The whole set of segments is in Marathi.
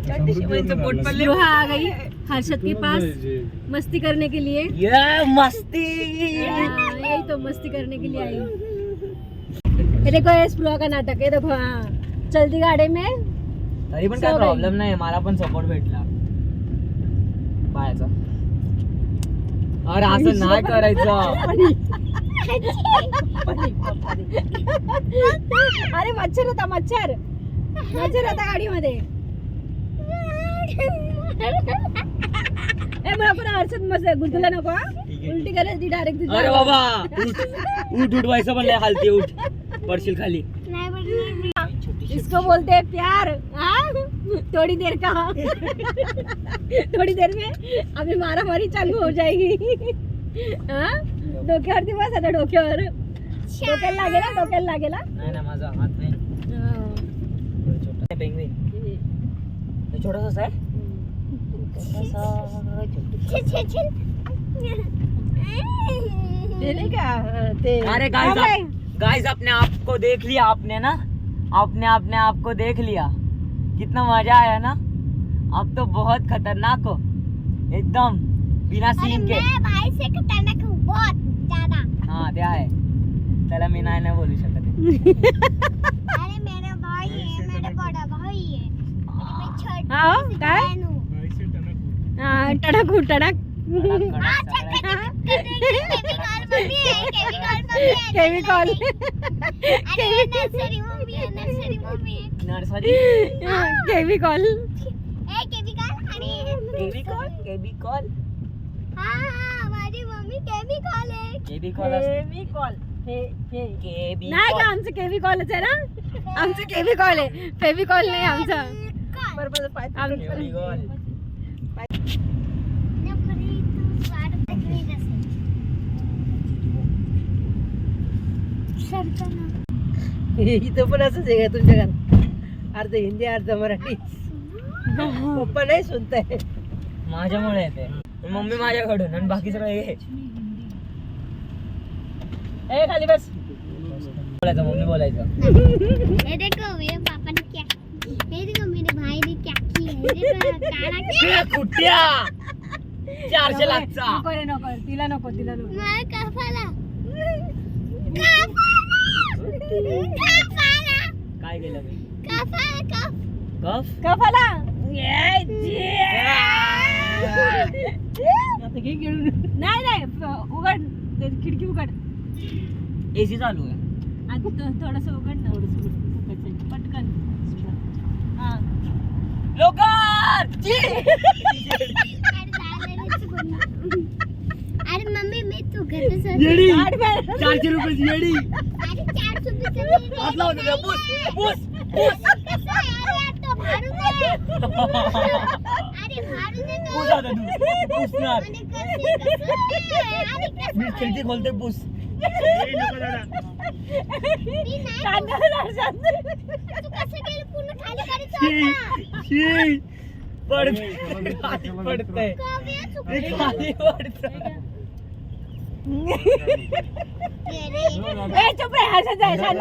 स्पृहा आ गई हर्षद के पास मस्ती करने के लिए। मस्ती यही तो मस्ती करने के लिए आई। ये देखो ये स्पृहा का नाटक है। देखो हाँ चलती गाडी में तरी पण काय प्रॉब्लेम नाही, मला पण सपोर्ट भेटला पायाचा. अरे असं नाही करायचं. अरे मच्छर होता मच्छर होता गाडीमध्ये. मला पण हर्षद मस्त गुंतला नको उलटी करायची डायरेक्ट. अरे बाबा उठ व्हायचं म्हणलं हालती उठ पडशील खाली. इसको बोलते हैं प्यार. थोड़ी देर का थोड़ी देर में अभी मारामारी चालू हो जाएगी. डोक्यावरती बस आता डोक्यावर. डोक्याला लागेला नाही ना माझा हात नाही. छोटा पेंग्विन छोटासा आहे. अरे गाइस अपने आप को देख लिया आपने ना. अपने आप को देख लिया. कितना मजा आया ना. अब तो बहुत खतरनाक हो एकदम बिना सीन के. भाई से खतरनाक हूँ बहुत ज्यादा. हाँ ते आहे. त्याला मी नाही बोलू शकत. अरे मेरा भाई है, मेरा बड़ा भाई है. हाँ काय टणक केमिकल माझी मम्मी केमिकल आहे. नाही का आमचं केमिकलच आहे ना. आमचं केमिकल आहे फेविकॉल नाही आमचं. इथं पण असंच आहे का तुमच्या घरात. अर्ध हिंदी अर्ध मराठी. पप्पा नाही सुनताय. माझ्यामुळे येते मम्मी माझ्याकडून आणि बाकी सगळं हे खाली बस बोलायचं. मम्मी बोलायचं. ये देखो मेरे पापा ने क्या, ये देखो मेरे भाई ने क्या किया. ये देखो काला कुट्या 400 लाखचा. नको तिला नको मार कफाला. काय केलं मी. कफाला नाही उघड खिडकी उघड. एसी चालू आहे. थोडस उघड ना पटकन. अरे मम्मी मी तू घर 400 रुपयाची येडी. अरे 400 रुपये खिडकी खोलते पूस. चुप रे हर्षद आहे शांत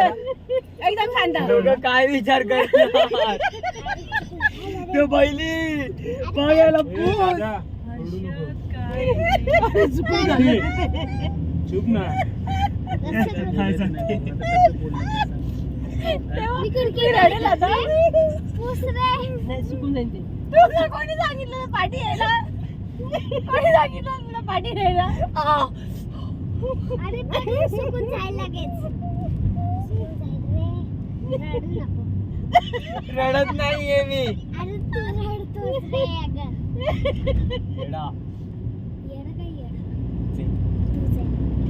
एकदम शांत. काय विचार करतात ते बैली पायाला पूस. चुप ना. कोणी सांगितलं पाठी यायला. कोणी सांगितलं तुला पाठी यायला. अरे सुकून जायला लागेल. रडत नाहीये मी. अरे तू रडतोस रे अगं. येडा. येडा काय येडा.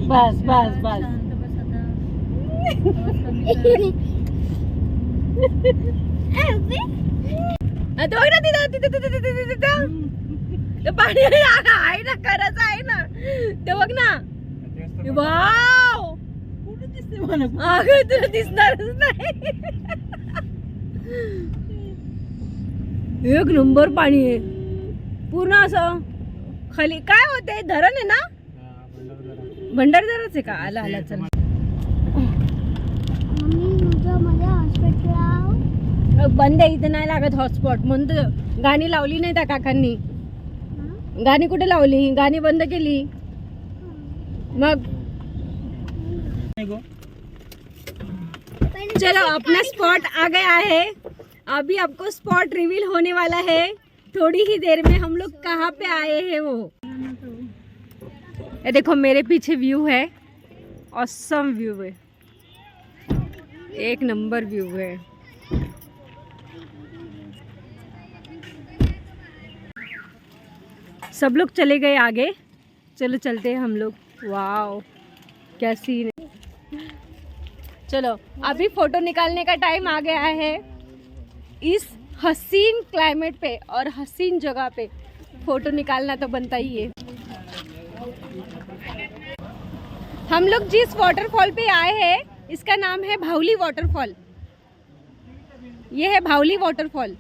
बस तो बघ ना तिथं पाणी आहे ना खरंच आहे ना. ते बघ ना. वाव कुठे दिसते मला. अगं तुला दिसणारच नाही. एक नंबर पाणी आहे पूर्ण असं खाली. काय होते धरण आहे ना. भंडारदराच आहे का. आला चल. मम्मी तुझं माझ्या हॉस्पिटल बंद आहे इथं, नाही लागत हॉटस्पॉट म्हणून तर गाणी लावली नाही त्या काकांनी. गाणी कुठे लावली, गाणी बंद केली. मग चलो अपना स्पॉट आ गया है. अभी आपको स्पॉट रिवील होने वाला है थोड़ी ही देर में. हम लोग कहाँ पे आए हैं वो ये देखो मेरे पीछे व्यू है. ऑसम व्यू है, एक नंबर व्यू है. सब लोग चले गए आगे, चलो चलते हैं हम लोग. वाओ क्या सीन है. चलो अभी फोटो निकालने का टाइम आ गया है. इस हसीन क्लाइमेट पे और हसीन जगह पे फोटो निकालना तो बनता ही है. हम लोग जिस वाटरफॉल पे आए हैं इसका नाम है भावली वाटरफॉल. ये है भावली वाटरफॉल.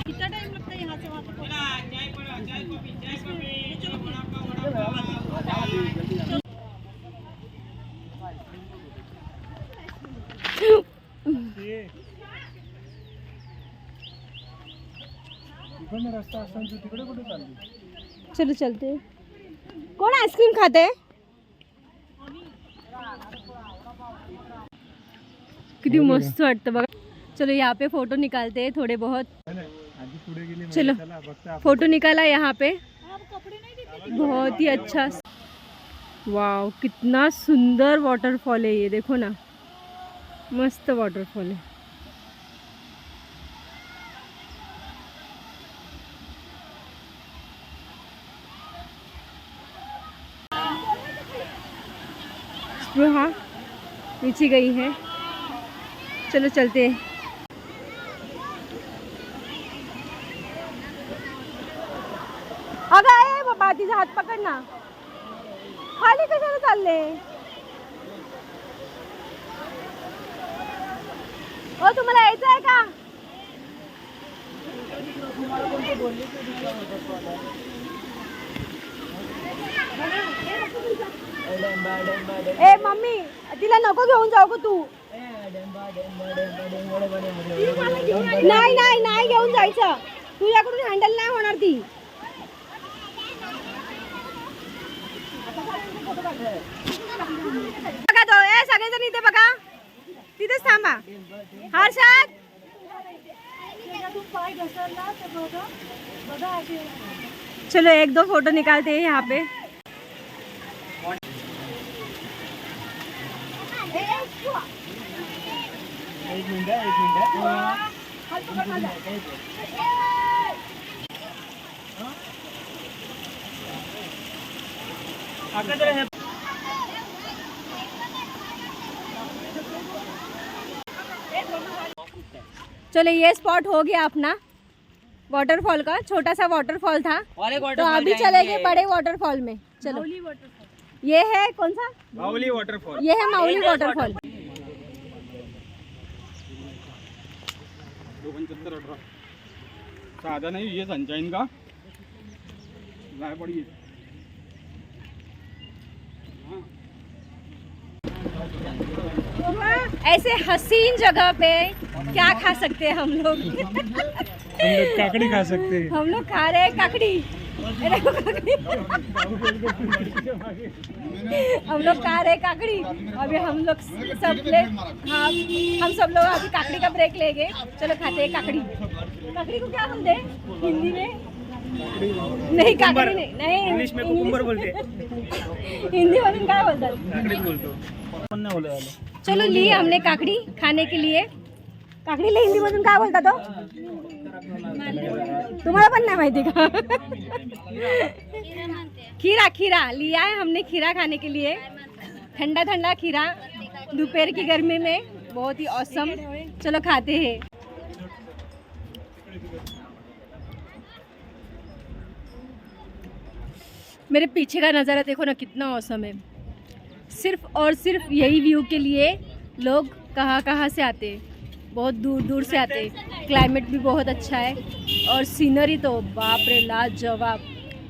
कितना टाइम लगता है यहाँ से वहाँ तक? चलो चलते. कोण आईस्क्रीम खाते? किती मस्त वाटतं बघा. चलो यहाँ पे फोटो निकालते हैं थोड़े बहुत. चलो फोटो निकाला यहाँ पे. बहुत ही अच्छा. वाव कितना सुंदर वाटरफॉल है ये, देखो ना, मस्त वाटरफॉल है. हाँ नीचे गई है. चलो चलते हैं. अगं आहे बाबा, तिचा हात पकड ना. खाली कशाला चालले? ओ तुम्हाला यायचं आहे का? ए मम्मी तिला नको घेऊन जाऊ का तू? नाही नाही नाही घेऊन जायचं. तुझ्याकडून हँडल नाही होणार ती. बघा तो ए सगळेजण इथे बघा, तिथेच थांबा. हर्षद चलो एक दो फोटो निकालते हैं यहाँ पे. एक मिनट. चलो ये स्पॉट हो गया अपना वाटरफॉल का. छोटा सा वाटरफॉल था तो अभी चले गए बड़े वाटरफॉल में. चलो ये है कौन सा? माऊली वाटरफॉल. ये है माऊली वाटरफॉल. 275 साधा नहीं ये सनशाइन का लाए पड़ी. ऐसे हसीन जगह पे क्या खा सकते हैं हम लोग? काकड़ी खा सकते हैं. हम लोग खा रहे हैं काकड़ी. हम लोग खा रहे हैं काकड़ी. अभी हम लोग सब हाँ हम सब लोग अभी काकड़ी का ब्रेक लेंगे. चलो खाते हैं काकड़ी. काकड़ी को क्या बोलते हैं हिंदी में? नहीं काकड़ी नहीं इंग्लिश में कुकुम्बर बोलते. हिंदी मधून काय बोलतात? काकड़ी बोलतो. चलो ली हमने काकड़ी खाने के लिए. काकडीला हिंदी मधून काय बोलतात तो? तुम्हाला पण नाही माहिती का? खीरा. खीरा लिया है हमने, खीरा खाने के लिए. ठंडा ठंडा खीरा दोपहर की गर्मी में बहुत ही औसम. चलो खाते हैं. मेरे पीछे का नज़ारा देखो ना, कितना औसम है. सिर्फ और सिर्फ यही व्यू के लिए लोग कहाँ से आते हैं, बहुत दूर दूर से आते हैं. क्लाइमेट भी बहुत अच्छा है और सीनरी तो बाप रे लाजवाब.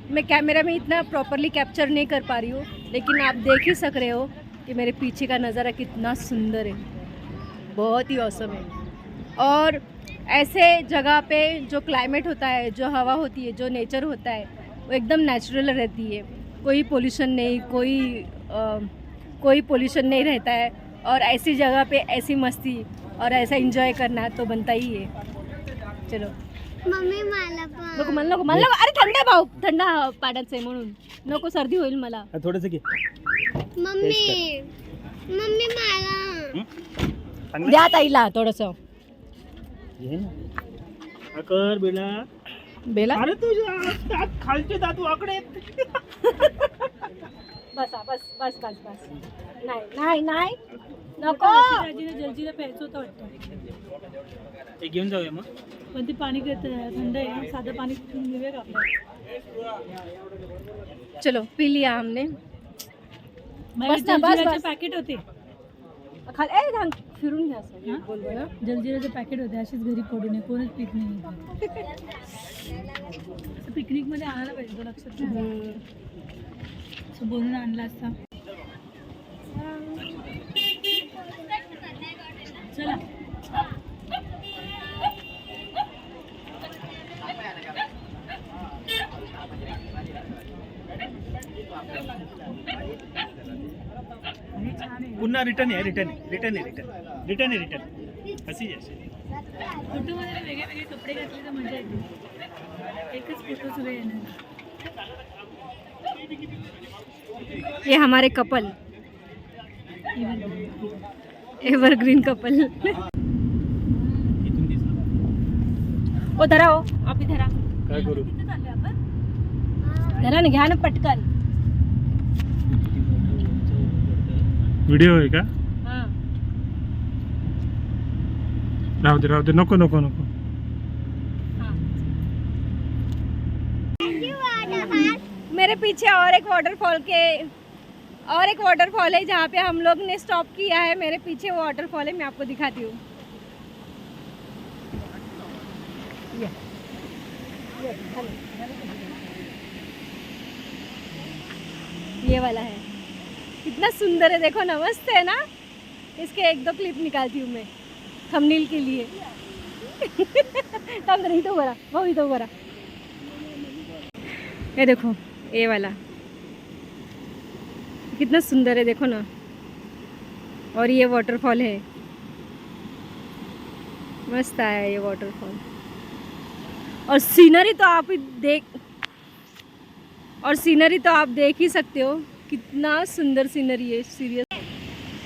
मैं कैमरा में इतना प्रॉपरली कैप्चर नहीं कर पा रही हूँ, लेकिन आप देख ही सक रहे हो कि मेरे पीछे का नज़ारा कितना सुंदर है, बहुत ही औसम है। और ऐसे जगह पे जो क्लाइमेट होता है, जो हवा होती है, जो नेचर होता है, वो एकदम नेचुरल रहती है। कोई पोल्यूशन नहीं, कोई पोल्यूशन नहीं रहता है। और ऐसी जगह पे ऐसी मस्ती और ऐसा एंजॉय करना तो बनता ही है। चलो मम्मी मला पण मन नको अरे थंड आहे भाऊ, थंड पाण्याचं आहे म्हणून नको, सर्दी होईल मला। थोडंसं घे. मम्मी मम्मी मला द्या ताईला थोडंसं घे ना. कर बेला. बेला। अरे तुझ्या दात खालचे दात वाकडे आहेत. बस बस बस बस बस, नाही नाही नाही नको। जलजीरा प्यायचं होतं वाटतं, हे घेऊन जाऊया मग. पण ते पाणी थंड आहे, साधं पाणी पिऊन घेऊया का आपलं? चलो पी लिया हमने। माझ्या बस ना, बस, जलजिराचे बस. पॅकेट होते, ए थांब, फिरून घ्या असं. हा? बोल बोल. जलजिराचे पॅकेट होते, अशीच घरी पडू नये, कोणच पीत नाही. पिकनिकमध्ये आणायला पाहिजे, लक्षात ठेवा. असं बोलून आणला असता. चला पुन्हा रिटर्न आहे. अशी फोटोमध्ये वेगळे वेगळे कपडे घातले तर मजा येते, एकच फोटो सुरू येणार. ये हमारे कपल, एवरग्रीन कपल। ओ धरा, हो आप धरा, काय करू. धरा ना, घ्या ना पटकन। व्हिडिओ आहे का. हाँ राहू दे नको. हाँ। मेरे पीछे और एक वाटरफॉल है जहाँ पे हम लोग ने स्टॉप किया है। मेरे पीछे वो वाटरफॉल है, मैं आपको दिखाती हूँ। ये वाला है, कितना सुंदर है, देखो ना, मस्त है ना। इसके 1-2 क्लिप निकालती हूँ मैं थंबनेल के लिए। तब नहीं तो बड़ा वो ही तो बड़ा। ये देखो, ये वाला कितना सुंदर है, देखो ना। और ये वाटरफॉल है, मस्त आया ये वाटरफॉल। और सीनरी तो आप देख ही सकते हो, कितना सुंदर सीनरी है। सीरियस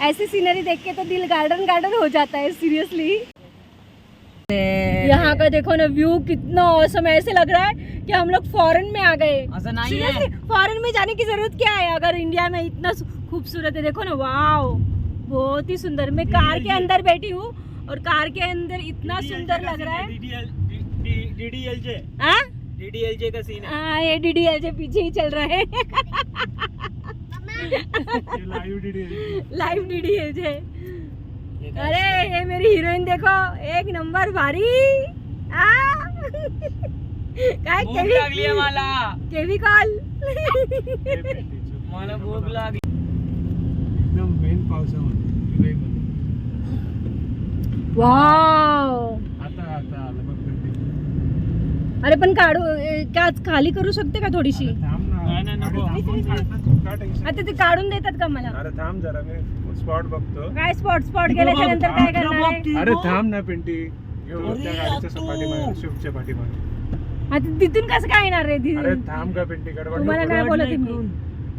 ऐसी सीनरी देख के तो दिल गार्डन हो जाता है, सीरियसली। यहाँ का देखो ना व्यू, कितना औसम है। ऐसे लग रहा है कि हम लोग फॉरेन में आ गए। असं नाही आहे. फॉरेन में जाने की जरूरत क्या है, अगर इंडिया में इतना खूबसूरत है। देखो ना, वाओ, बहुत ही सुंदर। मैं कार के अंदर बैठी हूँ और कार के अंदर इतना सुंदर लग रहा है। DDLJ का सीन है. हाँ, ये DDLJ पीछे ही चल रहा है। Live DDLJ। अरे ये मेरी हीरोइन देखो, एक नंबर भारी। काय भूक लागली आहे मला. केवी कॉल। मला भूक लागली. एकदम मेन पावसामध्ये जुलैमध्ये. वाव, आता आलं बघ. अरे पण काढू का, खाली करू शकते का थोडीशी? थांब ना. आता ते काढून देतात का मला? अरे थांब जरा, मी स्पॉट बघतो. काय स्पॉट गेल्याच्या नंतर काय करणार आहे? अरे थांब ना पिंटी, घेऊन त्या गाडीच्या पाठीमागे, शिफ्टच्या पाठीमागे. आता तिथून कसं काय येणार रे? अरे थांब का पिंटी, गडबड तुम्हाला नको. काय बोलत मी?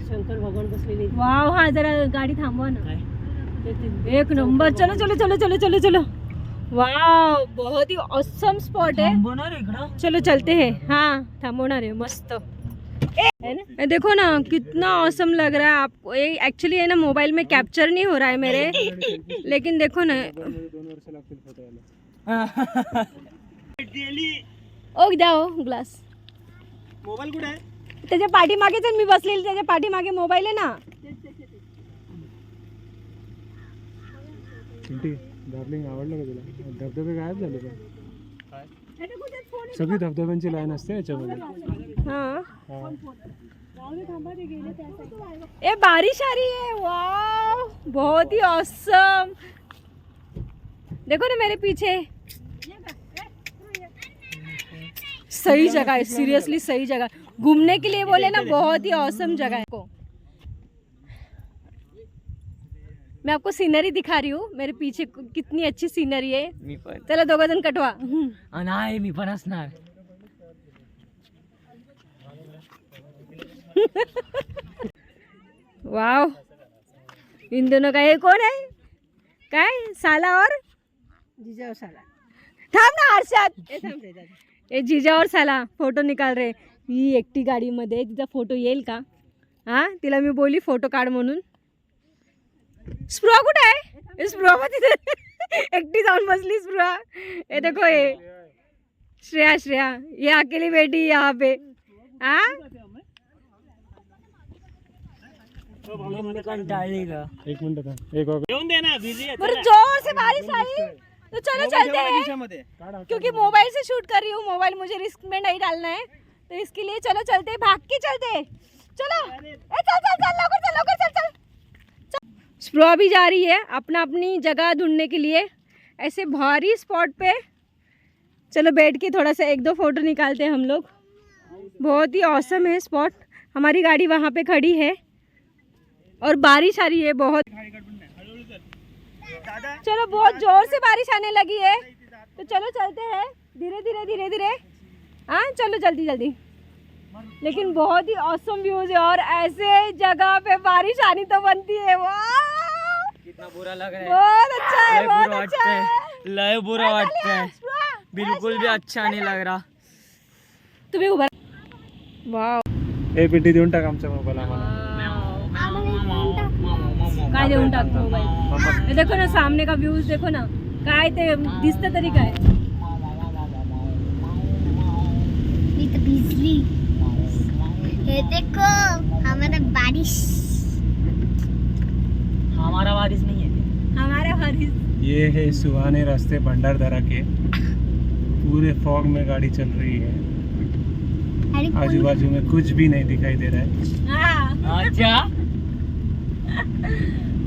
शंकर भगवान बसलेले. वाव, हा जरा गाडी थांबवा ना। एक नंबर। चलो चलो चलो चलो चलो चलो। वाव, बहुत ही ऑसम स्पॉट है। थांबवणार इकडं. चलो चलते हैं। हाँ थांबवणार है, मस्त है ना। ये देखो ना, कितना ऑसम लग रहा है आपको। ये एक्चुअली है ना, मोबाइल में कैप्चर नहीं हो रहा है मेरे, लेकिन देखो ना। 2 वर्ष लागतील फोटो यायला. ओ द्या हो ग्लास। मोबाईल कुठे आहे? त्याच्या पाठीमागेच मी बसलेली, त्याच्या पाठीमागे मोबाईल आहे ना। पिंटी, डार्लिंग आवडलं का तुला? धबधबे गायब झाले का? सगळी धबधब्यांची लाईन असते याच्यामध्ये. हाँ ए बारिश आ रही है, वाह बहुत ही ऑसम। देखो ना मेरे पीछे, सही जगह है, सीरियसली सही जगह घूमने के लिए बोले ना, बहुत ही ऑसम जगह है। को मैं आपको सीनरी दिखा रही हूँ, मेरे पीछे कितनी अच्छी सीनरी है। मी पण चलो दोघं जण कटवा। नाही, मी पण असणार। वाव, इन दोनों का ये कौन है? काय साला और जिजाऊ साला थांब ना हर्षद, ये जीजा और साला फोटो निकाल रहे। ही एकटी गाडीमध्ये, तिचा फोटो येईल का? हा, तिला मी बोली फोटो काढ म्हणून। स्प्रुहा कुठे आहे? स्प्रुहा तिथे एकटी जाऊन बसली स्प्रुहा। ये देखो ये श्रेया, श्रेया ये अकेली बैठी यहाँ पे। हाँ कंटाळली का? एक मिनिट थांब, एक और पर जोर से बारिश आई तो चलो चलते हैं, क्योंकि मोबाइल से शूट कर रही हूँ, मोबाइल मुझे रिस्क में नहीं डालना है, तो इसके लिए चलो चलते हैं, भाग के चलते हैं। चलो ए, चल चल चल लवकर चल, लवकर चल चल। स्प्रुहा भी जा रही है अपना अपनी जगह ढूंढने के लिए, ऐसे भारी स्पॉट पे। चलो बैठ के थोड़ा सा एक दो फोटो निकालते हैं हम लोग। बहुत ही औसम है स्पॉट। हमारी गाड़ी वहाँ पे खड़ी है और बारिश आ रही है बहुत। चलो बहुत जोर से बारिश आने लगी है, तो चलो चलते हैं धीरे धीरे धीरे धीरे। हाँ चलो जल्दी जल्दी। लेकिन बहुत ही औसम व्यूज है, और ऐसे जगह पे बारिश आनी तो बनती है। वाह कितना बुरा लग रहा है, बहुत अच्छा है, लय बहुत बुरा अच्छा है। लय बुरा वाटतंय, बिलकुल भी अच्छा नहीं लग रहा। तुम्ही उभा। वाव, ए पेटी देऊन टाक आमच्या मोबाईल आम्हाला। काय देऊन टाकतो मोबाईल? हे देखो ना, सामने का व्यूज देखो ना, काय ते दिसतं तरी काय। मी तो बिजली, ये देखो हमारा बारिश। हमारा बारिश नहीं है, हमारा बारिश। ये है सुहाने रास्ते भंडारदरा के, पूरे फॉग में गाड़ी चल रही है, अरे आजू बाजू में कुछ भी नहीं दिखाई दे रहा है। हाँ अच्छा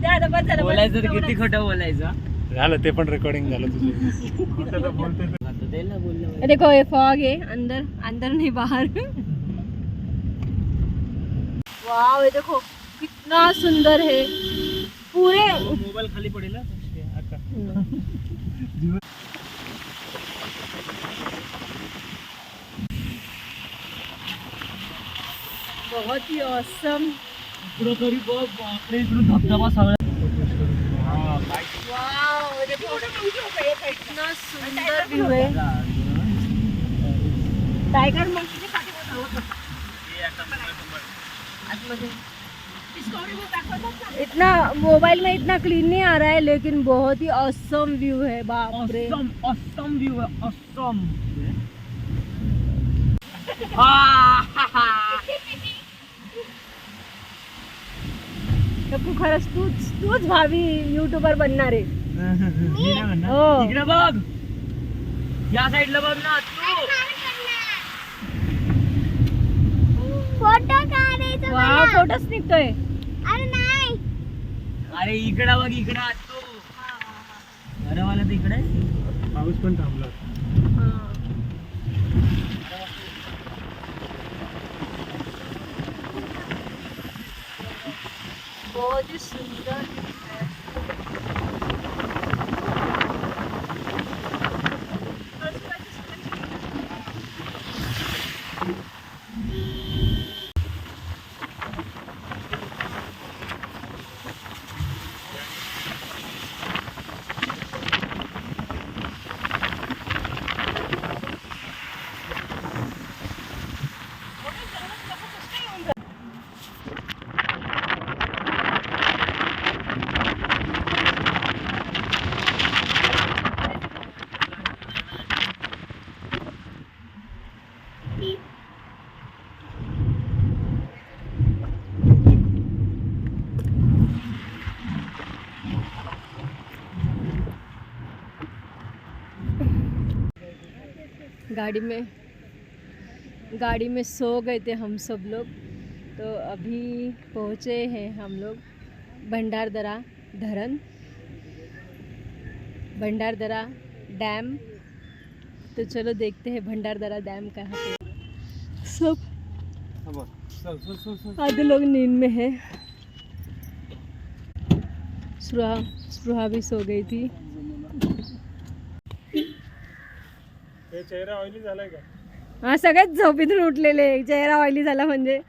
चला बस, चला बस। बोलायचं तर किती खोटं बोलायचं। झालं ते पण रेकॉर्डिंग झालं तुझं। खोटं तर बोलते तू। आता दे ना बोललं। ये देखो ये फॉग है, अंदर अंदर नहीं बाहर। वाव, ये देखो कितना सुंदर है पूरे। मोबाईल खाली पडेल ना आता। बहुत ही औसम। इकडं तरी बघ, बापरे, इकडून धबधबा सगळा। वाव, ये देखो कितना सुंदर व्यू है। टाइगर मंकी इतना मोबाइल में इतना क्लीन नहीं आ रहा है, लेकिन बहुत ही औसम व्यू है। बाप रे, ऑसम व्यू है, ऑसम। तू खरंच तूच भावी यूट्यूबर बनणार आहे। हो, इकडे बघ, या साईडला बघ ना तू। फोटो काढायचं वाव, मला। फोटोच निघतोय। अरे नाही, अरे इकडं बघ, इकडं तू। अरे मला तर इकडे पाऊस पण थांबला। बहुत ही सुंदर है। गाड़ी में गाड़ी में सो गए थे हम सब लोग। तो अभी पहुँचे हैं हम लोग भंडारदरा धरण, भंडारदरा डैम। तो चलो देखते हैं भंडारदरा डैम कहाँ पे। सब आधे लोग नींद में है। स्पृहा भी सो गई थी। चेहरा ऑइली झालाय का? हा, सगळ्यात झोपेतून उठलेले, चेहरा ऑइली झाला म्हणजे।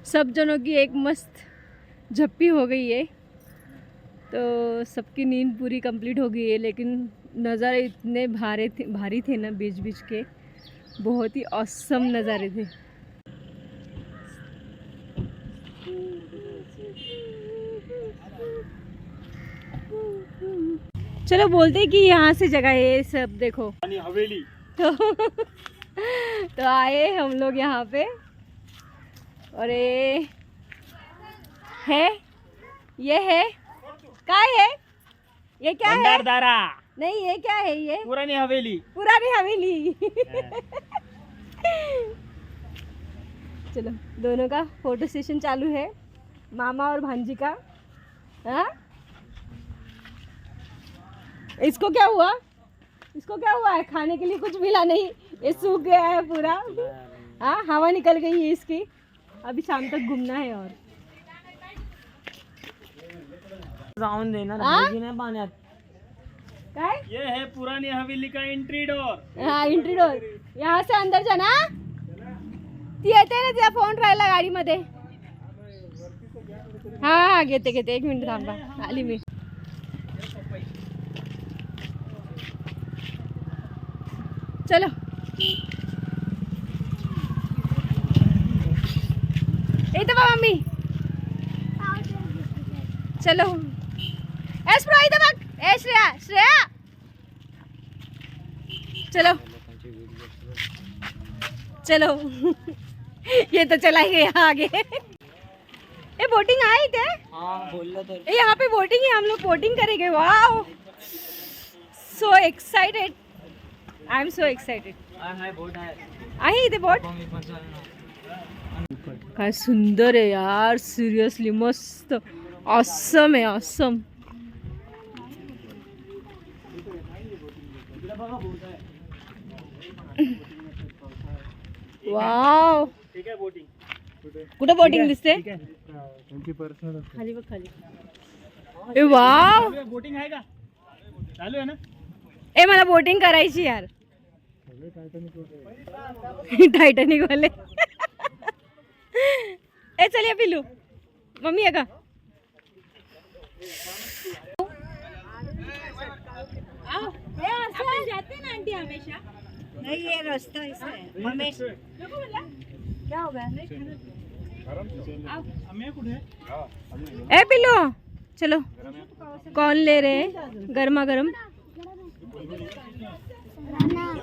सब जनों की एक मस्त झप्पी हो गई है। तो सबकी नींद पूरी कंप्लीट हो गई है, लेकिन नज़ारे इतने भारी थे ना बीच बीच के, बहुत ही ऑसम नज़ारे थे। चलो बोलते हैं कि यहाँ से जगह है सब, देखो हवेली। तो आए हम लोग यहाँ पे, और ये है क्या है, ये क्या है? भंडारदरा नहीं, ये क्या है? ये पुरानी हवेली। पुरानी हवेली। चलो, दोनों का फोटो सेशन चालू है, मामा और भांजी का। हाँ, इसको क्या हुआ? इसको क्या हुआ है? खाने के लिए कुछ मिला नहीं, ये सूख गया है पूरा। हाँ, हवा निकल गई है इसकी। अभी शाम तक घूमना है। और जाऊन देना हाँ? नाही पाण्यात। काय? ये है पुरानी हवेली का एंट्री डोर। हाँ, एंट्री डोर। यहाँ से अंदर जाना। ती येते ना, तिला फोन राहिला गाडीमध्ये। हा, घेते 1 मिनिट थांबा, आली मी। चलो, इथं बघ मम्मी। चलो, स्प्रो इथं बघ। श्रेया चलो चलो। ये तो चला ही गया आगे। ये बोटिंग आई थे? हाँ बोल तो। यहाँ पे बोटिंग है, हम लोग बोटिंग करेंगे। Wow, so excited, I am so excited. Boat आहे। आहे इथे बोट? काय सुंदर आहे यार, सिरियसली मस्त, ऑसम आहे, ऑसम। वाव, ठीक आहे बोटिंग। कुठे बोटिंग दिसते? त्यांची पर्सनल खाली बघ, खाली। ए वाव, बोटिंग आहे का? चालू आहे ना? ए मला बोटिंग करायची यार। टायटॅनिक वाले। ए चलिए पिल्लू, मम्मी है का? जाते ना आंटी हमेशा। नहीं, ये रास्ता ऐसा है। क्या हो गया? ए पिल्लू, चलो। कौन ले रहे हैं गरमा गरम?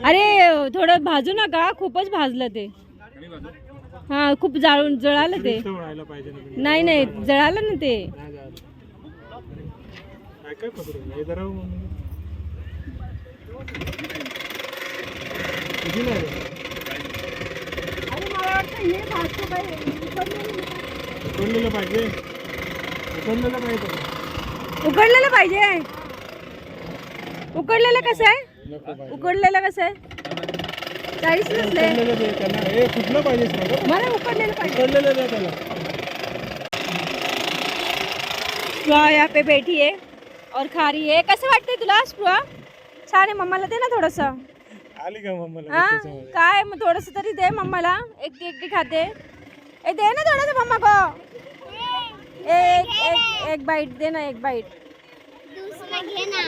अरे थोडं भाजू नका, खूपच भाजलं ते। हा, खूप जळालं ते। नाही नाही, जळालं ना ते। उकडलेलं पाहिजे, उकडलेलं पाहिजे, उकडलेलं पाहिजे। उकडलेलं कसं आहे? उकडलेलं कसं आहे? 40 नसले, त्यांना हे कुठलं पाहिजे? मला उकडलेलं पाहिजे। उकडलेलं द्या त्याला। स्प्रुहा यहाँ पे बैठी है और खा रही है। कसं वाटतंय तुला स्प्रुहा? छान आहे, मम्माला दे ना थोडंसं। आली का मम्माला? हाँ, काय मग थोडंसं तरी दे मम्माला। एकटी खाते। ए दे ना थोडंसं मम्मा को। एक बाईट दे ना, एक बाईट। दूसरा घे ना।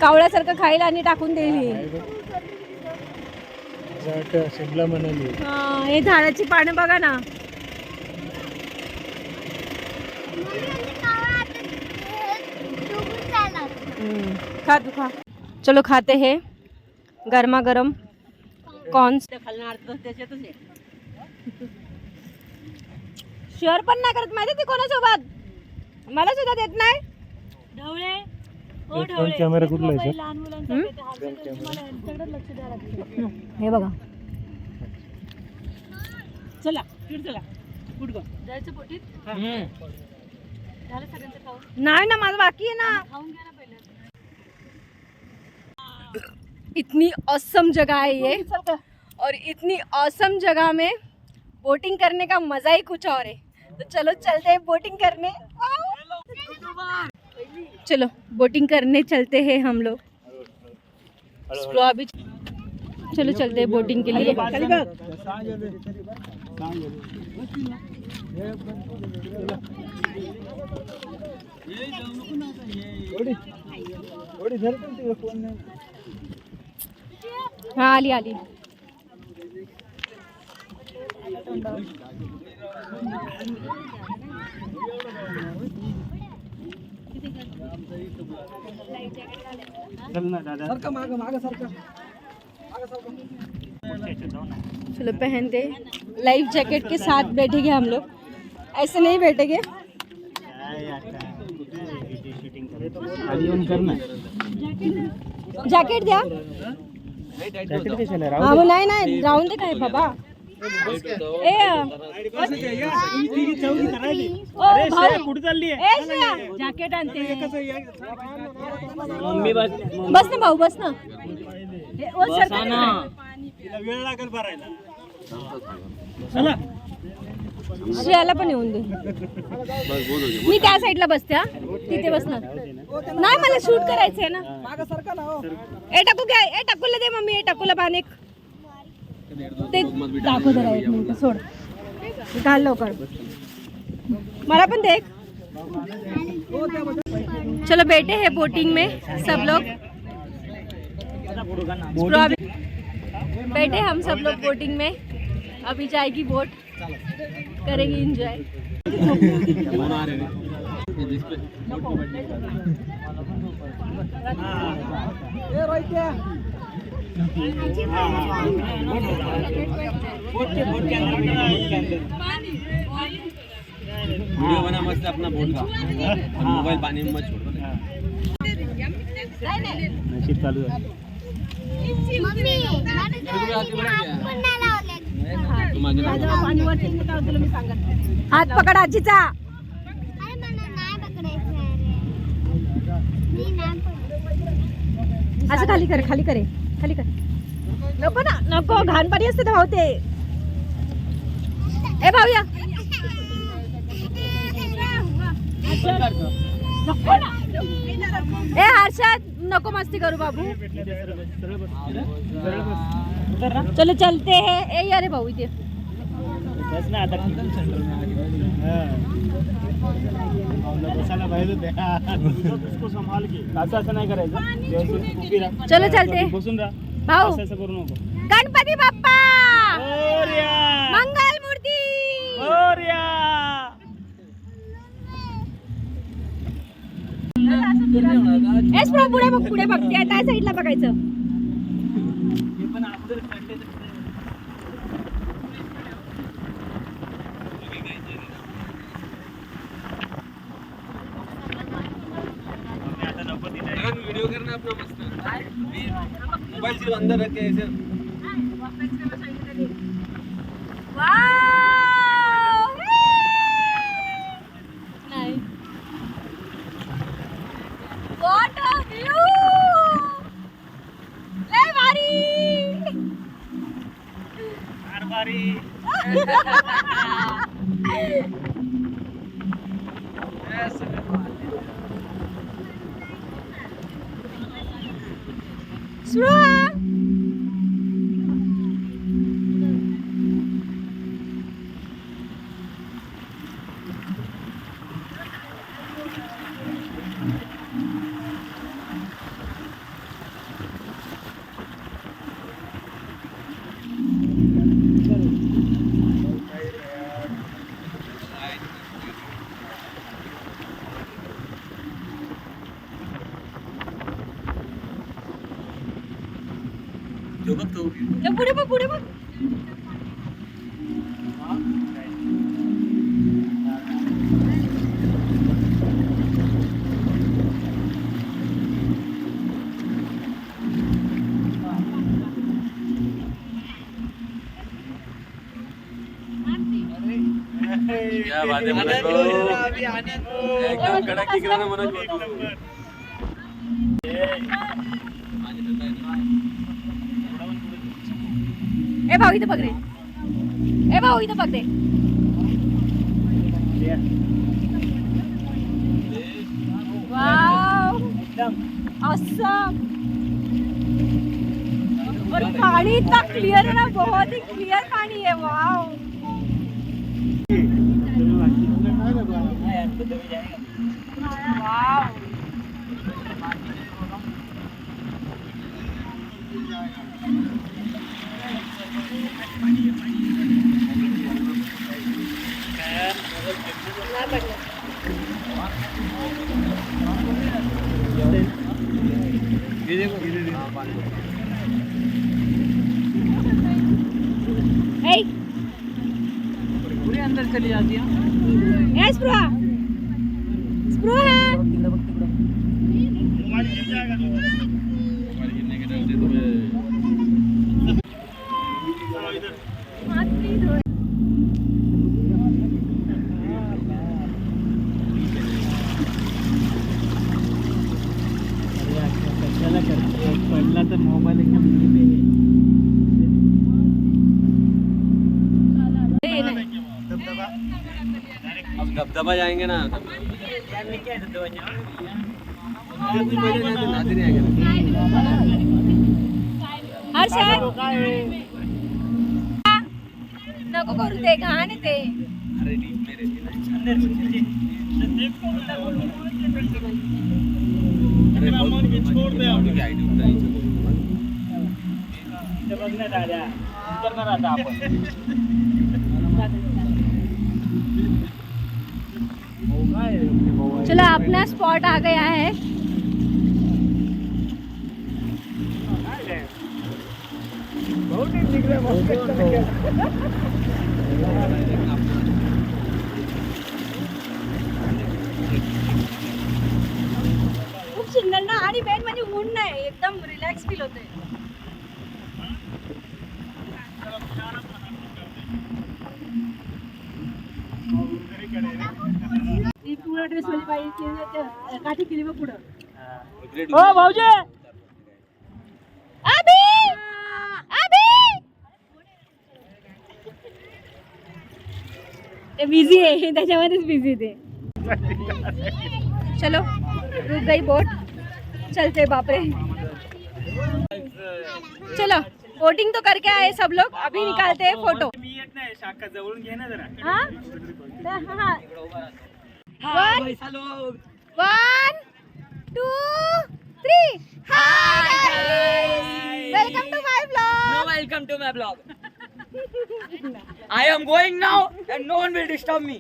कावळ्यासारखं खायला आणि टाकून देईल। शिमला मनाली। हा, हे झाडाची पानं बघा ना। खा तू, खा। चलो खाते हैं गरमा गरम कॉर्न्स। शेअर पण नाही करत माहिती ती कोणासोबत। मला सुद्धा देत नाही. ढवळे ओ फ्रंट ढवळे कॅमेरा कुठला आहे मोबाईल सर? लहान मुलांचा हम्म? ते हास्य करते, तुम्हाला यांच्याकडे लक्ष द्यावं लागतं. हे बघा चला फिर चला गुड गो. जायचं पोटीत हम्म. झालं सगळ्यांचं खाऊन नाही ना, माझं बाकी आहे ना. खाऊन घ्या ना पहिले. इतनी औसम जगह है ये, और इतनी औसम जगह में बोटिंग करने का मजा ही कुछ और है. तो चलो चलते हैं बोटिंग करने. चलो बोटिंग करने चलते हैं हम लोग. तो अभी चलो चलते हैं बोटिंग के लिए. हाँ आली आली. चलो पहनते. लाइफ जैकेट के साथ बैठेंगे हम लोग, ऐसे नहीं बैठेंगे. जॅकेट द्या. हा मग नाही राहून दे काय बाबा. ए कुठे चालली जॅकेट आणते. मम्मी बस बस ना भाऊ बस ना. बसा ना. वेळ लागेल भरायला. श्रेयाला पण येऊन दे. मी त्या साईडला बसते. हा तिथे बसणार नाही, मला शूट करायचंय ना. ए टाकू घ्या. ए टाकूला दे मम्मी. ए टाकूला बानेक ते दाखव जरा. एक मिनिट सोड. घाल लवकर. मला पण देख. चलो बैठे हैं बोटिंग में सब लोग. बैठे हम सब लोग बोटिंग में. अभी जाएगी बोट, करेंगे एंजॉय. वीडियो बना मस्त अपना बोट का और मोबाइल पानी में मत छोड़ो. नशीब चालू आहे. मम्मी हात पकड आजीचा. अरे मला नाही पकडायचं रे. मी नाही पकडत. असं खाली कर. खाली करे. खाली कर. नको ना. नको घाण पाणी असते धावते. ए भाऊया. नको ना. ए हर्षद नको मस्ती करू बाबू. चलो चलते हैं. ए अरे भाऊ इथे बस ना आता. बसायला पाहिजे उसको संभाल के. असं नाही करायचं. व्यवस्थित उभी राहा. चलो चलते. बसून राहा. भाऊ असं करू नको. गणपती बाप्पा मोरया. मंगल मूर्ती. मोरया. एस प्रभू पुढे बघ. पुढे बघ. त्या साईडला बघायचं. वीडियो करना अपना मस्त. मोबाइल सिर्फ अंदर रख के ऐसे. What a view! लय भारी. कारभारी. Sura. पुढे बघ. पुढे बघ. क्या बात है मनोज भाऊ, एकदम कड़क दिख रहा ना मनोज भाऊ. ए भाऊ इथं बघ रे, ए भाऊ इथं बघ रे. Wow, awesome. और पानी इतना क्लियर है ना, बहुत ही क्लियर पानी है. Wow, wow. Hey, पूरे अंदर चली जाती है. ए स्प्रूहा, स्प्रूहा. पडला तर मोबाईल एकदम अब धबधबा जाएंगे ना. हर्षद, नको करू ते, घाण आहे ते. अरे डीप में रहती ना. छोड़ दे आयडी उठायचं. बघण्यात आल्या करणार आता आपण. चलो अपना स्पॉट आ गया है. खूप सुंदर ना, आणि मेन म्हणजे ऊन नाही, एकदम रिलॅक्स फील होते. पूरा ड्रेस वाली बाई काठी केली बघ पुढं. ओ भाऊजी अभी अभी ते बिझी आहे, त्याच्यामध्येच बिझी ते. चलो रुक गई बोट, चलते. बाप रे. चलो बोटिंग तो करके आए सब लोग, अभी निकालते हैं फोटो. मी येत नाही, शाखा जवळून घे ना जरा. हाँ हाँ. हाँ भाई लोग. 1 2 3. Hi guys, welcome to my vlog. No, welcome to my vlog. I am going now and no one will disturb me.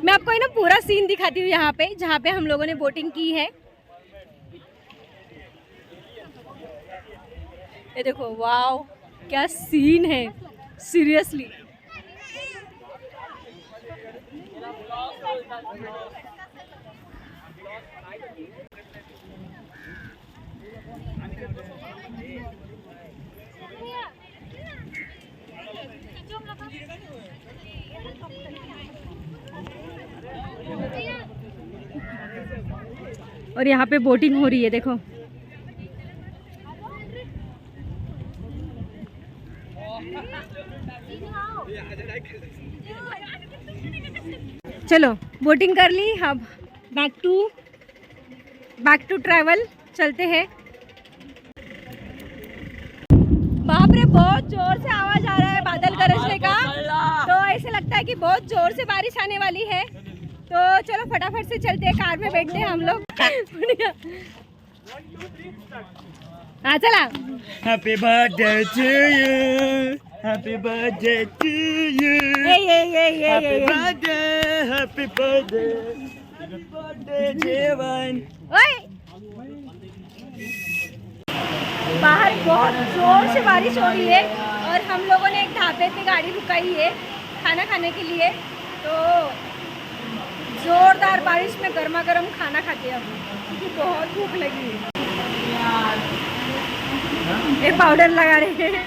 मैं आपको है ना पूरा सीन दिखाती हूँ यहाँ पे, जहाँ पे हम लोगों ने बोटिंग की है. ये देखो, वाव क्या सीन है, सीरियसली. और यहाँ पे बोटिंग हो रही है, देखो. चलो बोटिंग कर ली, अब बैक टू ट्रैवल चलते हैं. बाप रे, बहुत जोर से आवाज आ रहा है बादल गरजने का, तो ऐसे लगता है कि बहुत जोर से बारिश आने वाली है. तो चलो फटाफट से चलते हैं, कार में बैठते हैं हम लोग. हाँ चला. Happy birthday to you, happy birthday to you, happy birthday, happy birthday, happy birthday Jeevan. ओए, बाहर बहुत जोर से बारिश हो रही है और हम लोगों ने एक ढाबे पे गाड़ी रुकाई है खाना खाने के लिए. तो जोरदार बारिश में गर्मा गर्म खाना खाते हैं अब, क्योंकि बहुत भूख लगी है. ये पाउडर लगा रहे हैं.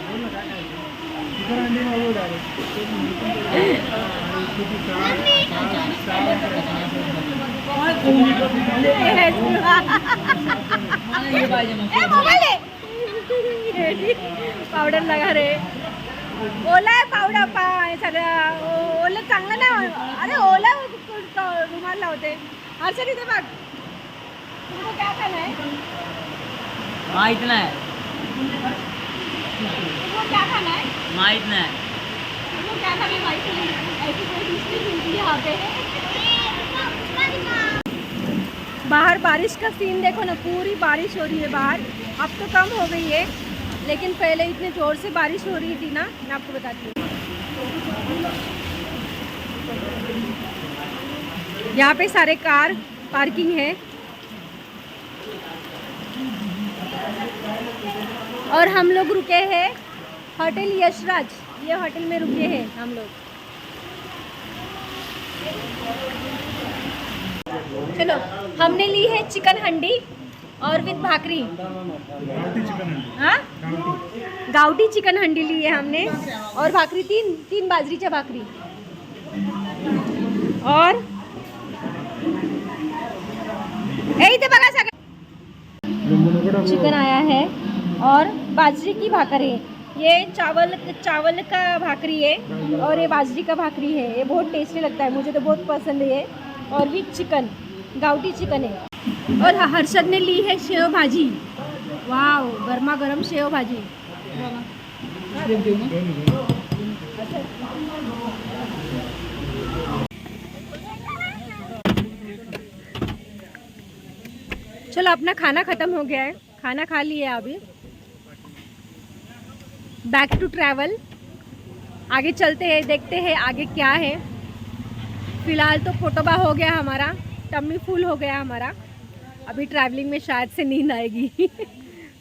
पावडर लगा रे. ओला आहे पावडर सगळं ओलं चांगलं नाही. अरे ओला रुमाल लावते. असं तिथे बघ. तुमको क्या खाना है? माहित नाही. तुमको क्या खाना है? माहित नाही. तुमको क्या खाना है? माहित नहीं. ऐसी कोई डिश नहीं मिलती यहाँ पे. बाहर बारिश का सीन देखो ना, पूरी बारिश हो रही है बाहर. अब तो कम हो गई है, लेकिन पहले इतने ज़ोर से बारिश हो रही थी ना, मैं आपको बताती हूँ. यहाँ पे सारे कार पार्किंग है और हम लोग रुके हैं होटल यशराज. ये होटल में रुके हैं हम लोग. चलो, हमने ली है चिकन हंडी और विद भाकरी. हाँ, गावटी चिकन हंडी ली है हमने और भाकरी तीन बाजरीच्या भाकरी. और इथे बघा सगळं चिकन आया है और बाजरी की भाकर है. ये चावल का भाकरी है और ये बाजरी का भाकरी है. ये बहुत टेस्टी लगता है, मुझे तो बहुत पसंद है ये. और विथ चिकन, गावटी चिकन है. और हर्षद ने ली है शेव भाजी. वाव, गरमा गरम शेव भाजी. चलो, अपना खाना ख़त्म हो गया है. खाना खा लिया अभी. Back to travel. आगे चलते हैं, देखते हैं आगे क्या है. फ़िलहाल तो फोटोबा हो गया हमारा, टम्मी फुल हो गया हमारा. अभी ट्रैवलिंग में शायद से नींद आएगी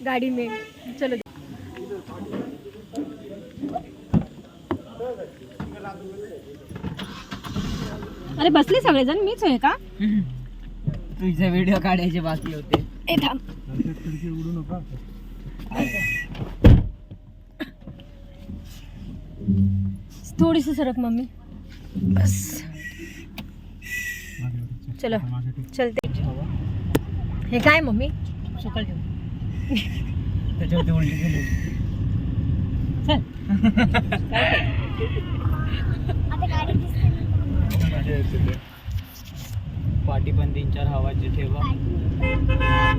गाड़ी में. चलो. अरे बसले सगळेजण, मीच आहे का? तुझे व्हिडिओ काढायचे बाकी होते. ए थांब. थोड़ी सी सरक मम्मी, बस. चलो चलते. हे काय मम्मी? सकाळ ठेव. त्याच्यावरती उलटी केली. चल. आता गाडी दिसते. पाठी पण 3-4 हवाचे ठेवा.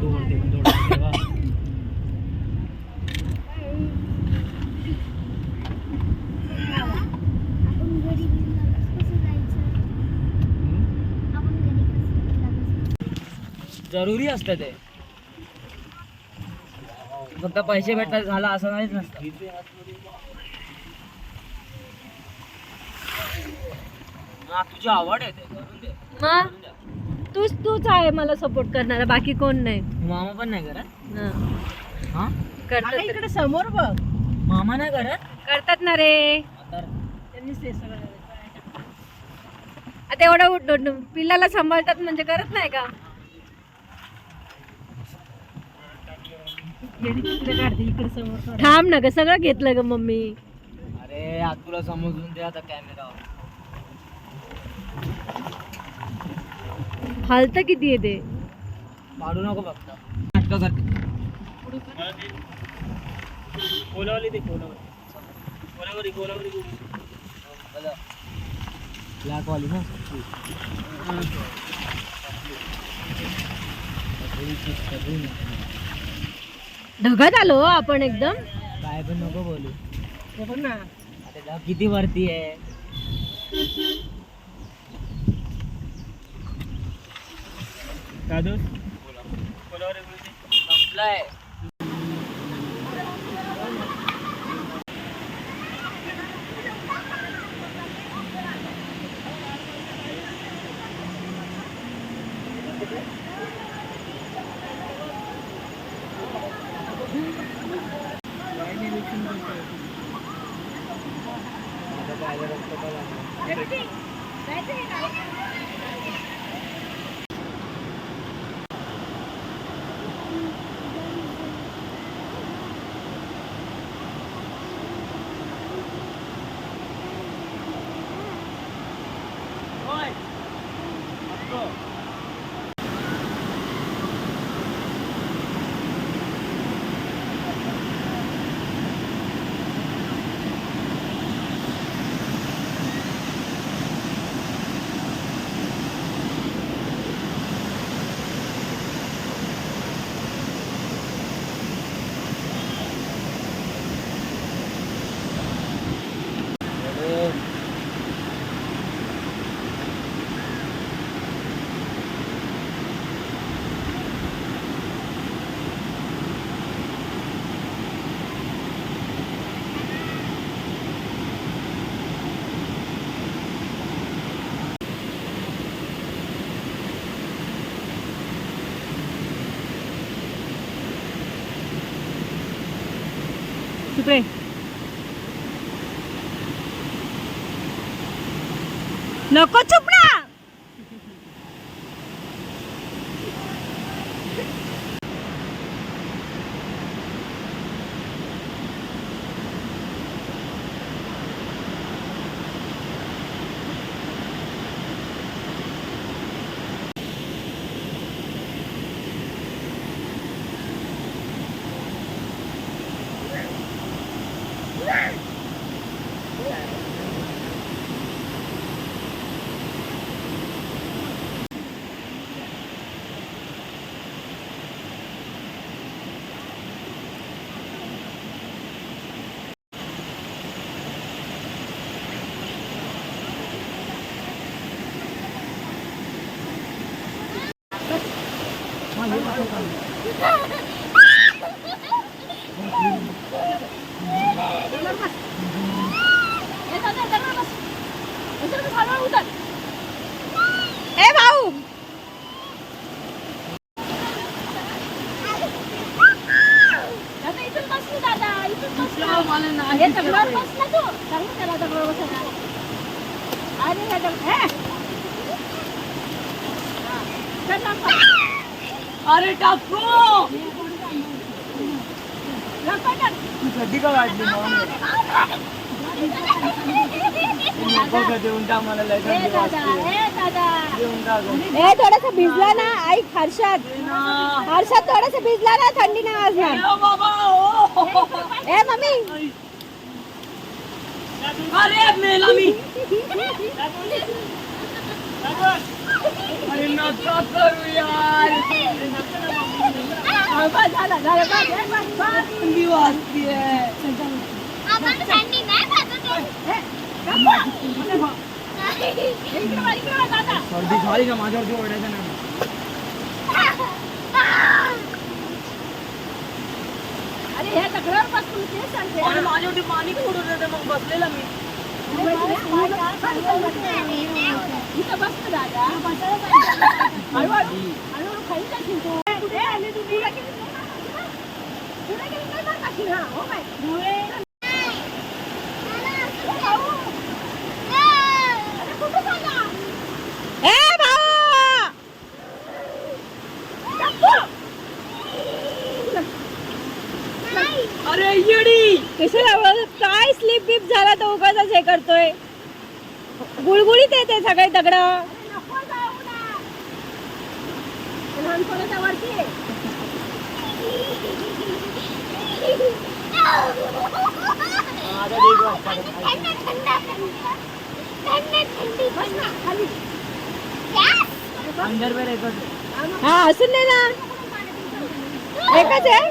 तो वरती पण थोडा ठेवा. आपण घरी कसं जायचं? आपण घरी कसं जायचं? जरुरी असतं ते. फक्त पैसे भेटतात झाला असं नाहीच नसतं. तुझी आवड आहे ते करून दे. मग तूच आहे मला सपोर्ट करणारा, बाकी कोण नाही. मामा पण नाही करत. हं. हा, करतात. इकडे समोर बघ. मामा नाही करत. करतात ना रे. तर त्यांनीच ते सगळं. आता एवढं पिल्लाला सांभाळतात म्हणजे करत नाही का? इकडे काढते, इकडे समोर काढ. थांब ना ग, सगळं घेतलं ग मम्मी. अरे आज तुला समजून दे आता कॅमेरा. हालत किती येते. पाडू नको फक्त. नाटकं करते. कोलावली दे, कोलावली. ब्लॅक वाली ना. ढगात आलो हो आपण एकदम. काय पण नको बोलू. हे बघ ना. अरे ढग किती वरती आहे. दादू संपलाय. चुप रे. नको चुप ना. ए भाऊ इथून बसली दादा इथून बसला तू सांग त्याला दगडावर बसायला अरे हे अरे टाकू कधी का वाटली देऊन टाक मला थोडासा भिजला ना ऐक हर्षद थोडासा भिजला ना थंडी नाही वाजणार ए मम्मी अरे मेला मी अरे नका करू यार थंडी वाजतीये आपण थंडी नाही सर्दी झाली का माझ्यावरती ओरडायचं नाही अरे ह्या दगडावर बसून ते सांगते आणि माझ्यावरती पाणी फोडून देते मग बसलेला मी इथं बस ना दादा हळूहळू खाली जाशील तू कुठे आली तू पुढे गेली काय टाकशील हा हो काय ए भाऊ अरे येडी कशाला काय स्लिप बिप झाला तर उगाच हे करतोय गुळगुळीत येते सगळे दगड लहानपणाच्या वरती अंडरवेअर एकच हा असून नाही ना एकच आहे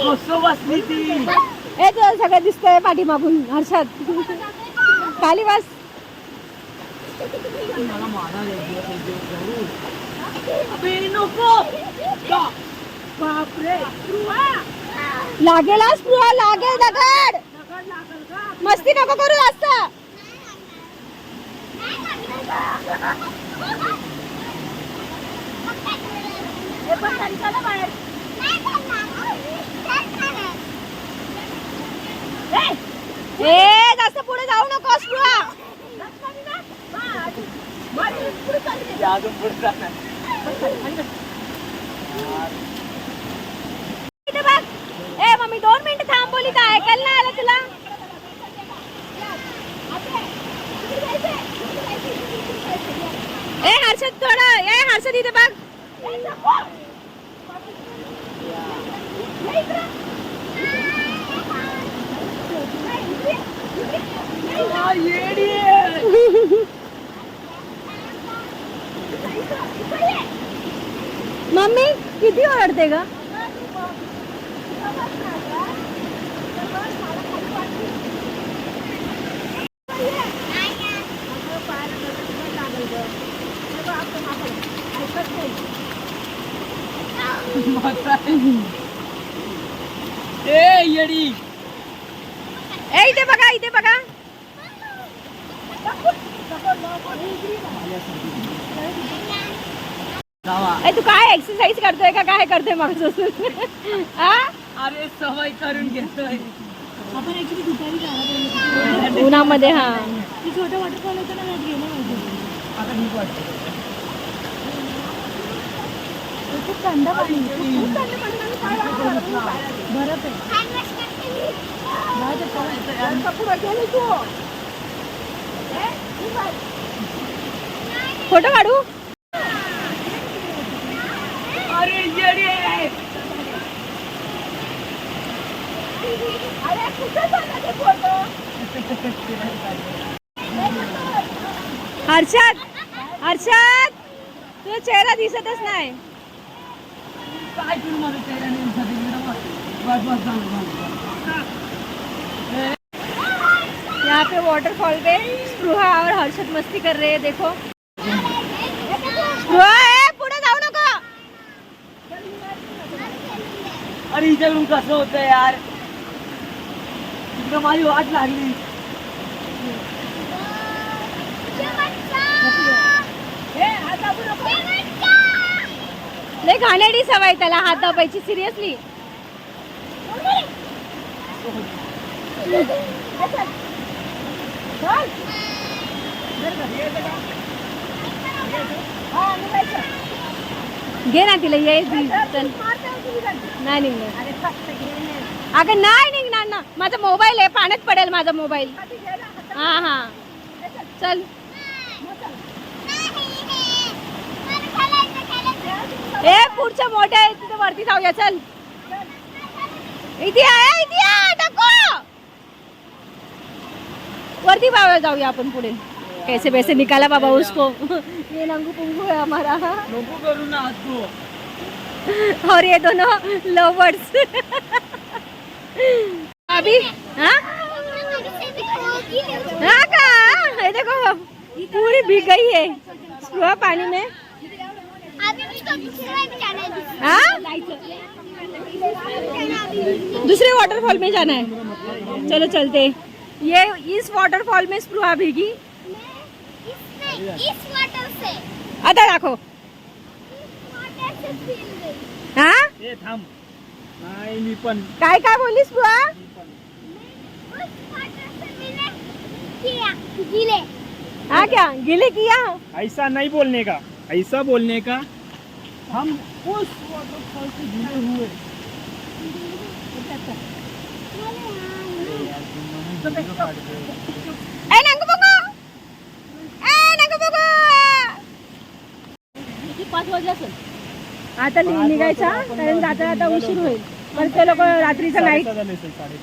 कसं बसली ती ए तुला सगळं दिसतंय पाठीमागून हर्षद खाली बस मला मारायला नको बापरे लागेल स्पृहा लागेल दगड मस्ती नको करू जास्त ए जास्त पुढे जाऊ नको स्पृहा अजून पुढे जाणार ए मम्मी 2 मिनिटं थांब बोली तर ऐकायला नाही आलं तुला ए हर्षद थोडं ए हर्षद इथे बघ मम्मी किती ओरडते ग ए येडी ए इथे बघा इथे बघा ए तू काय एक्सरसाइज करतोय का काय करतोय मागचं हा अरे सवय करून घेतोय. आपण ऍक्च्युली दुपारी जायला पाहिजे. उन्हामध्ये. हा ती छोटं वॉटरफॉल होतं ना, त्यात गेलं पाहिजे. आता ठीक वाटतं. खूप थंड पाणी, खूप थंड पाणी. बरं आहे. फोटो काढू. अरे येडे. हर्षद हर्षद तुझा चेहरा दिसतच नाही. काय करू माझं चेहरा नाही दिसत आहे. बस बस झालं. यहाँ पे वाटरफॉल पे स्पृहा और हर्षद मस्ती कर रहे हैं. देखो स्पृहा है, पुढे जाऊ नको. अरे इकडून कसं होतं यार. तिकडं माझी वाट लागली. लय घाणेरडी सवय त्याला हात दाबायची. सिरियसली घे ना तिला. ये चल. नाही निघणार. अगं नाही निघणार ना. माझा मोबाईल आहे, पाण्यात पडेल माझा मोबाईल. हा हा चल. ए पुढच्या मोठ्या आहे तिथे वरती जाऊया. चल इथे आहे, इथे आहे. नको वरती जाऊया आपण पुढे. कैसे वैसे निकाला बाबा उसको. ये नंगू पुंगू है हमारा. नको करू ना तू. और ये दोनों लवर्स. अभी हाँ हाँ का ये देखो पूरी भीग गई है स्पृहा पानी में. हाँ दूसरे वाटरफॉल में जाना है. चलो चलते. ये इस वाटरफॉल में स्पृहा भीगी. इस वाटर से आता दाखव. वाटर से फील गई. हाँ ए थांब. नाही मी पण काय काय बोललीस स्पृहा. उस वाटर से मैंने किया गिले. हाँ क्या गिले किया. ऐसा नहीं बोलने का, ऐसा बोलने का. हम उस वाटरफॉल से जुड़े हुए. ए नंगू बघू. ए नंगू बघू. 5 वाजले असेल. आता निघायचा कारण जाता जाता उशीर होईल. पण ते लोक रात्रीचा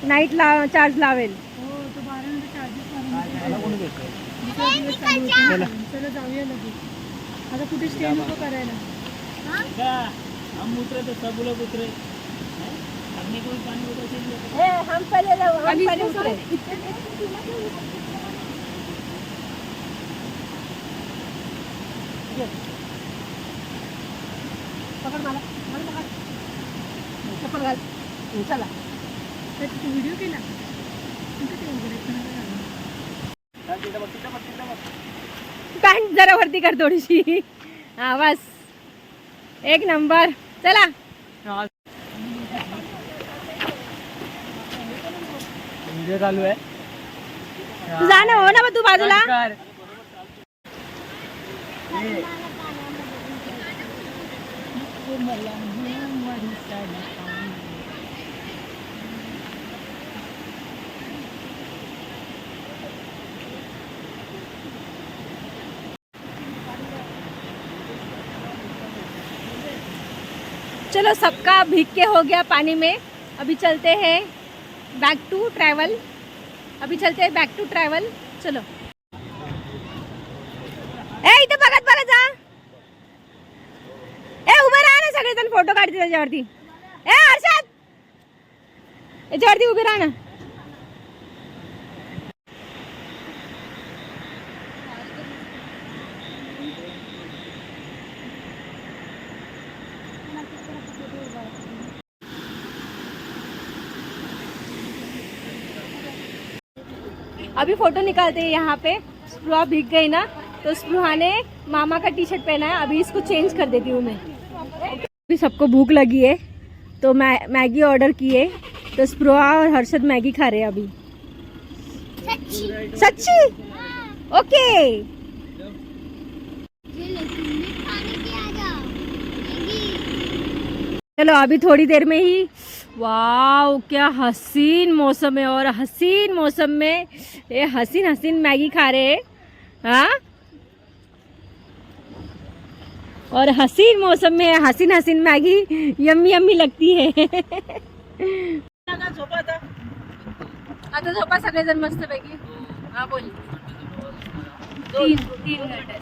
नाईट चार्ज लावेल. चला जाऊया लगेच. आता कुठे स्टे नको करायला. हम उतरे तो सब लोग उतरे. हमने कोई पानी बोतल चाहिए. हम पहले जाऊ. हम पहले उतरे. पकड मला. चप्पल घाल. चला व्हिडिओ केला. पॅन्ट जरा वरती कर थोडीशी. हा बस एक नंबर. चला व्हिडिओ चालू आहे. तू जा ना. हो ना मग तू बाजूला. चलो सबका भीग के हो गया पानी में. अभी चलते हैं बैक टू ट्रैवल. चलो ए इथे बघत बघत जा. ए उभे राहा ना सगळेजण फोटो काढते त्याच्यावरती. ए हर्षद याच्यावरती उभे राहा ना. अभी फोटो निकालते हैं यहाँ पे. स्पृहा भीग गई ना तो स्पृहा ने मामा का टी शर्ट पहना है, अभी इसको चेंज कर देती हूँ मैं। अभी सबको भूख लगी है तो मैगी ऑर्डर की है, तो स्पृहा और हर्षद मैगी खा रहे हैं अभी। सच्ची? ओके। चलो अभी थोड़ी देर में ही, वाव क्या हसीन मौसम है, और हसीन मौसम में ये हसीन हसीन मैगी खा रहे हैं। हाँ, और हसीन मौसम में हसीन हसीन मैगी यम्मी यम्मी लगती है। आता झोपा सगळेजण मस्त पैकी। हा बोल, 3 घंटे।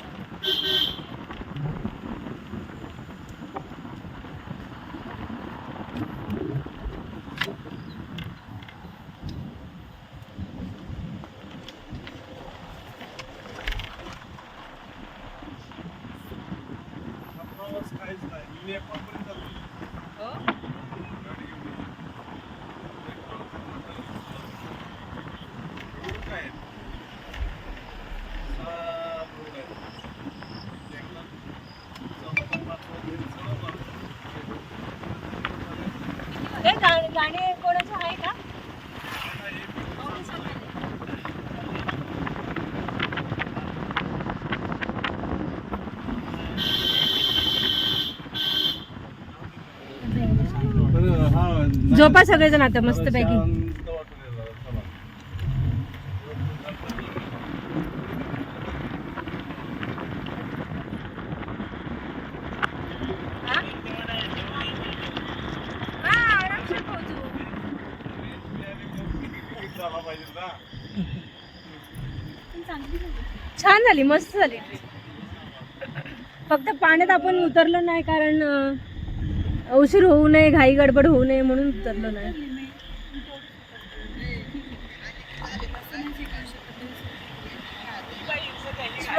गाणे कोणाचे आहे का? झोपा सगळेजण आता मस्त पैकी। छान झाली, मस्त झाली। फक्त पाण्यात आपण उतरलो नाही कारण उशीर होऊ नये, घाई गडबड होऊ नये म्हणून उतरलो नाही।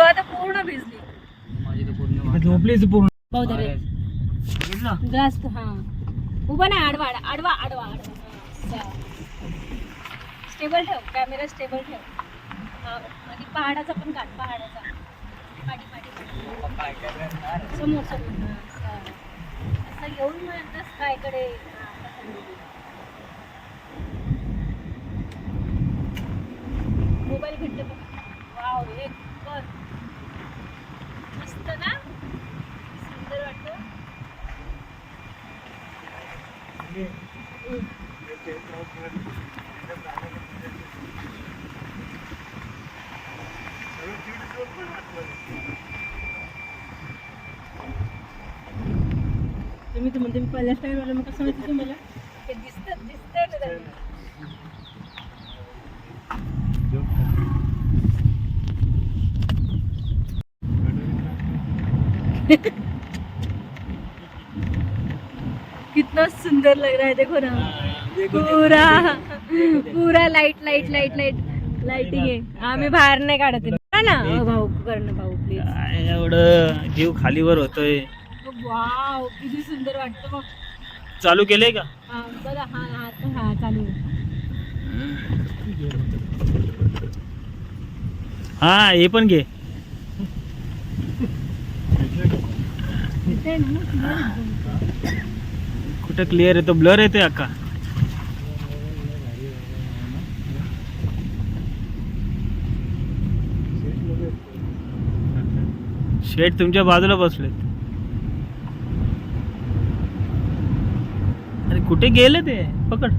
आता पूर्ण भिजली, झोपलीच पूर्ण। बहुत रे जास्त। हा, उभा नाही, आडवा आडवा आडवा आडवा। स्टेबल ठेव, कॅमेरा स्टेबल ठेव। हा, आणि पहाडाचा पण काढ, पहाडाचा पाठी समोर समोर असं येऊन म्हणतात कायकडे। मोबाईल घट्ट बघ, वाव एक बर मस्त ना, सुंदर वाटतं। तुम्ही तर म्हणते मी पहिल्या स्टाईलवाला, मग कसं माहिती तुम्हाला ते दिसतं ना त्यांनी। कितना सुंदर लग रहा है, देखो ना, पूरा पूरा light light light light lighting आहे। आम्ही बाहेर नाही काढत आहे ना भाऊ, करणं भाऊ प्लीज। एवढं जीव खालीवर होतोय। वाव किती सुंदर वाटतं बघ। चालू केलंय का? हा बघा, हा चालू आहे। हा, हे पण घे। कुठं क्लिअर येतो, ब्लर येतोय अक्का। शेट तुमच्या बाजूला बसलेत। अरे कुठे गेले ते, पकड।